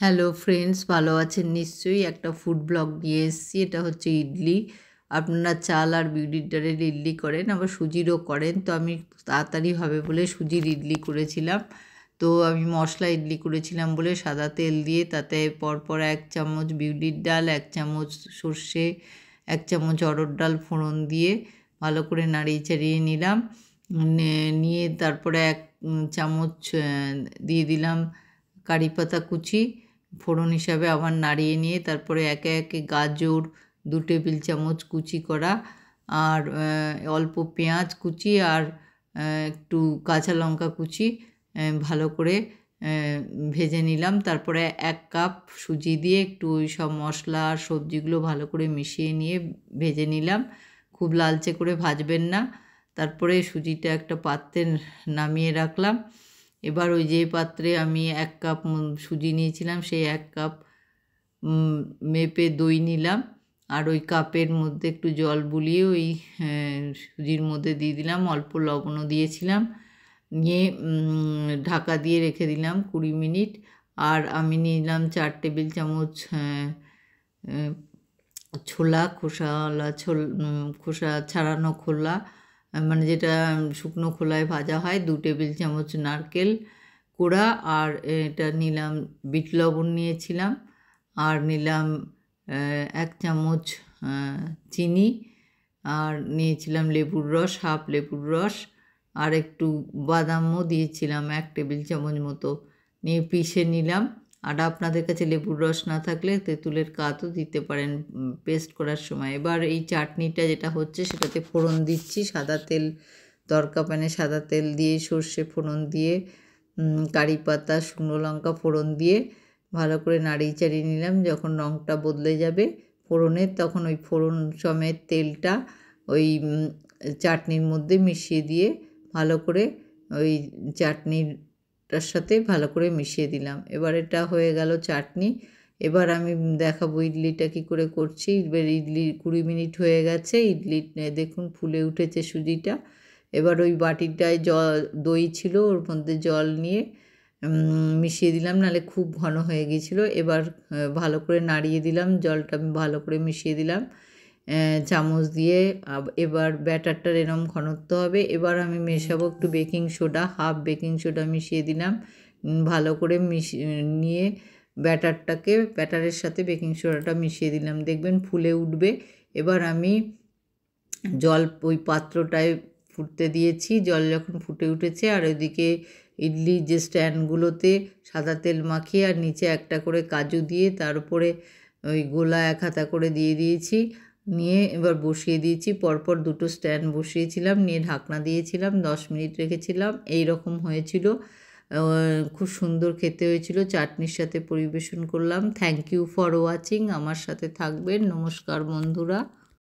Hello friends, ভালো আছেন নিশ্চয়ই। একটা ফুড ব্লগ নিয়ে এসেছি। এটা হচ্ছে ইডলি। আপনারা চাল আর বিউলির ডালের ইডলি করেন, আবার সুজিরও করেন। তো আমি তাড়াতাড়ি হবে বলে সুজির ইডলি করেছিলাম। তো আমি মশলা ইডলি করেছিলাম বলে সাদা তেল দিয়ে তাতে পরপর 1 চামচ বিউলির ডাল, 1 চামচ সর্ষে, 1 চামচ অড়হর ডাল ফোড়ন দিয়ে ভালো করে নাড়িয়ে চাড়িয়ে নিলাম। নিয়ে তারপরে 1 চামচ দিয়ে দিলাম কারি পাতা কুচি ফোড়ন হিসাবে, আবার নাড়িয়ে নিয়ে তারপরে একে একে গাজর 2 টেবিল চামচ কুচি করা, আর অল্প পেঁয়াজ কুচি, আর একটু কাঁচা লঙ্কা কুচি ভালো করে ভেজে নিলাম। তারপরে 1 কাপ সুজি দিয়ে একটু ওই সব মশলা আর সবজিগুলো ভালো করে মিশিয়ে নিয়ে ভেজে নিলাম। খুব লালচে করে ভাজবেন না। তারপরে সুজিটা একটা পাত্রে নামিয়ে রাখলাম। এবার ওই যে পাত্রে আমি 1 কাপ সুজি নিয়েছিলাম, সেই 1 কাপ মেপে দই নিলাম, আর ওই কাপের মধ্যে একটু জল বুলিয়ে ওই সুজির মধ্যে দিয়ে দিলাম, অল্প লবণও দিয়েছিলাম। নিয়ে ঢাকা দিয়ে রেখে দিলাম 20 মিনিট। আর আমি নিলাম 4 টেবিল চামচ ছোলা, খোসাওয়ালা খোসা ছাড়ানো খোলা, মানে যেটা শুকনো খোলায় ভাজা হয়। 2 টেবিল চামচ নারকেল কোড়া, আর এটা নিলাম বিট লবণ নিয়েছিলাম, আর নিলাম 1 চামচ চিনি, আর নিয়েছিলাম লেবুর রস, হাফ লেবুর রস, আর একটু বাদামও দিয়েছিলাম 1 টেবিল চামচ মতো। নিয়ে পিষে নিলাম। আর আপনাদের কাছে লেবুর রস না থাকলে তেঁতুলের কাতও দিতে পারেন পেস্ট করার সময়। এবার এই চাটনিটা যেটা হচ্ছে সেটাতে ফোড়ন দিচ্ছি। সাদা তেল, তড়কা প্যানে সাদা তেল দিয়ে সর্ষে ফোড়ন দিয়ে কারি পাতা, শুকনো লঙ্কা ফোড়ন দিয়ে ভালো করে নাড়িয়ে চাড়িয়ে নিলাম। যখন রঙটা বদলে যাবে ফোড়নের, তখন ওই ফোড়ন সমেত তেলটা ওই চাটনির মধ্যে মিশিয়ে দিয়ে ভালো করে ওই চাটনিটার সাথে ভালো করে মিশিয়ে দিলাম। এবার এটা হয়ে গেল চাটনি। এবার আমি দেখাবো ইডলিটা কী করে করছি। এবার ইডলি 20 মিনিট হয়ে গেছে। ইডলি দেখুন ফুলে উঠেছে সুজিটা। এবার ওই বাটিটায় দই ছিল, ওর মধ্যে জল নিয়ে মিশিয়ে দিলাম, নাহলে খুব ঘন হয়ে গিয়েছিলো। এবার ভালো করে নাড়িয়ে দিলাম, জলটা আমি ভালো করে মিশিয়ে দিলাম চামচ দিয়ে। এবার ব্যাটারটার এরম ঘনত্ব হবে। এবার আমি মেশাবো একটু baking soda, half baking soda মিশিয়ে দিলাম। ভালো করে নিয়ে ব্যাটারের সাথে বেকিং সোডাটা মিশিয়ে দিলাম, দেখবেন ফুলে উঠবে। এবার আমি জল ওই পাত্রটায় ফুটতে দিয়েছি। জল যখন ফুটে উঠেছে, আর ওইদিকে ইডলির যে স্ট্যান্ডগুলোতে সাদা তেল মাখিয়ে আর নিচে একটা করে কাজু দিয়ে তার উপরে ওই গোলা 1 হাতা করে দিয়ে দিয়েছি। নিয়ে এবার বসিয়ে দিয়েছি, পরপর 2টো স্ট্যান্ড বসিয়েছিলাম, নিয়ে ঢাকনা দিয়েছিলাম, 10 মিনিট রেখেছিলাম। এই রকম হয়েছিল, খুব সুন্দর খেতে হয়েছিল। চাটনির সাথে পরিবেশন করলাম। Thank you for watching. আমার সাথে থাকবেন। নমস্কার বন্ধুরা।